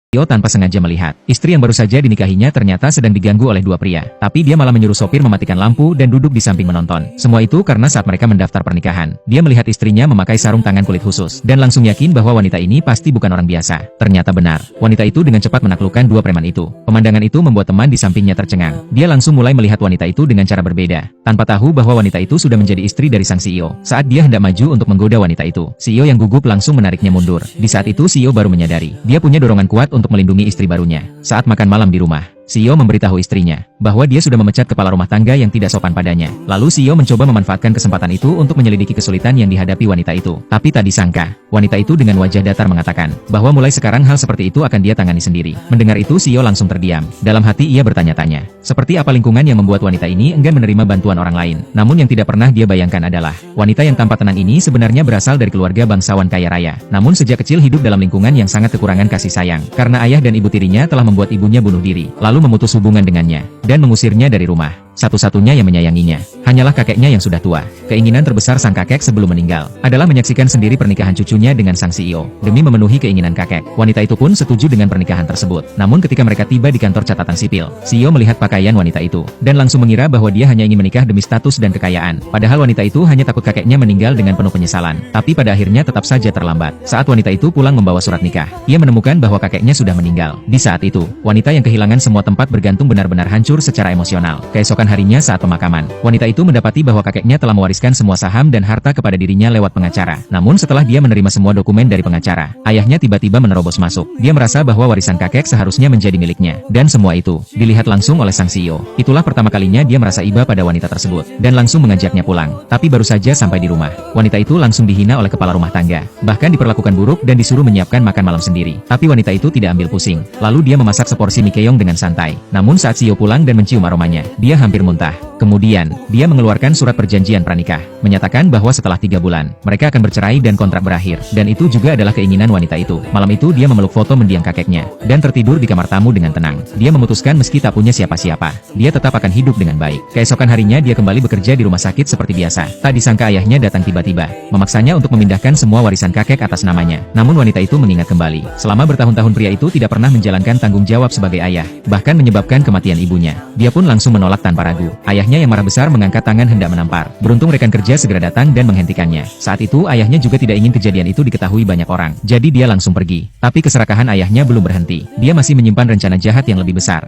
Tio tanpa sengaja melihat, istri yang baru saja dinikahinya ternyata sedang diganggu oleh dua pria. Tapi dia malah menyuruh sopir mematikan lampu dan duduk di samping menonton. Semua itu karena saat mereka mendaftar pernikahan, dia melihat istrinya memakai sarung tangan kulit khusus, dan langsung yakin bahwa wanita ini pasti bukan orang biasa. Ternyata benar, wanita itu dengan cepat menaklukkan dua preman itu. Pemandangan itu membuat teman di sampingnya tercengang. Dia langsung mulai melihat wanita itu dengan cara berbeda, tanpa tahu bahwa wanita itu sudah menjadi istri dari sang CEO. Saat dia hendak maju untuk menggoda wanita itu, CEO yang gugup langsung menariknya mundur. Di saat itu CEO baru menyadari, dia punya dorongan kuat untuk melindungi istri barunya. Saat makan malam di rumah, CEO memberitahu istrinya bahwa dia sudah memecat kepala rumah tangga yang tidak sopan padanya. Lalu CEO mencoba memanfaatkan kesempatan itu untuk menyelidiki kesulitan yang dihadapi wanita itu. Tapi tak disangka, wanita itu dengan wajah datar mengatakan bahwa mulai sekarang hal seperti itu akan dia tangani sendiri. Mendengar itu CEO langsung terdiam. Dalam hati ia bertanya-tanya, seperti apa lingkungan yang membuat wanita ini enggan menerima bantuan orang lain. Namun yang tidak pernah dia bayangkan adalah, wanita yang tampak tenang ini sebenarnya berasal dari keluarga bangsawan kaya raya. Namun sejak kecil hidup dalam lingkungan yang sangat kekurangan kasih sayang, karena ayah dan ibu tirinya telah membuat ibunya bunuh diri, lalu memutus hubungan dengannya, dan mengusirnya dari rumah. Satu-satunya yang menyayanginya hanyalah kakeknya yang sudah tua. Keinginan terbesar sang kakek sebelum meninggal adalah menyaksikan sendiri pernikahan cucunya dengan sang CEO. Demi memenuhi keinginan kakek, wanita itu pun setuju dengan pernikahan tersebut. Namun ketika mereka tiba di kantor catatan sipil, CEO melihat pakaian wanita itu, dan langsung mengira bahwa dia hanya ingin menikah demi status dan kekayaan. Padahal wanita itu hanya takut kakeknya meninggal dengan penuh penyesalan. Tapi pada akhirnya tetap saja terlambat. Saat wanita itu pulang membawa surat nikah, ia menemukan bahwa kakeknya sudah meninggal. Di saat itu, wanita yang kehilangan semua tempat bergantung benar-benar hancur secara emosional. Keesokan harinya saat pemakaman, wanita itu mendapati bahwa kakeknya telah mewariskan semua saham dan harta kepada dirinya lewat pengacara. Namun setelah dia menerima semua dokumen dari pengacara, ayahnya tiba-tiba menerobos masuk. Dia merasa bahwa warisan kakek seharusnya menjadi miliknya. Dan semua itu dilihat langsung oleh sang CEO. Itulah pertama kalinya dia merasa iba pada wanita tersebut, dan langsung mengajaknya pulang. Tapi baru saja sampai di rumah, wanita itu langsung dihina oleh kepala rumah tangga. Bahkan diperlakukan buruk dan disuruh menyiapkan makan malam sendiri. Tapi wanita itu tidak ambil pusing. Lalu dia memasak seporsi mie keong dengan santai. Namun saat CEO pulang dan mencium aromanya, dia hampir muntah. Kemudian, dia mengeluarkan surat perjanjian pranikah, menyatakan bahwa setelah 3 bulan, mereka akan bercerai dan kontrak berakhir. Dan itu juga adalah keinginan wanita itu. Malam itu dia memeluk foto mendiang kakeknya, dan tertidur di kamar tamu dengan tenang. Dia memutuskan meski tak punya siapa-siapa, dia tetap akan hidup dengan baik. Keesokan harinya dia kembali bekerja di rumah sakit seperti biasa. Tak disangka ayahnya datang tiba-tiba, memaksanya untuk memindahkan semua warisan kakek atas namanya. Namun wanita itu mengingat kembali, selama bertahun-tahun pria itu tidak pernah menjalankan tanggung jawab sebagai ayah, bahkan menyebabkan kematian ibunya. Dia pun langsung menolak tanpa ragu. Ayahnya yang marah besar mengangkat tangan hendak menampar. Beruntung rekan kerja segera datang dan menghentikannya. Saat itu ayahnya juga tidak ingin kejadian itu diketahui banyak orang. Jadi dia langsung pergi. Tapi keserakahan ayahnya belum berhenti. Dia masih menyimpan rencana jahat yang lebih besar.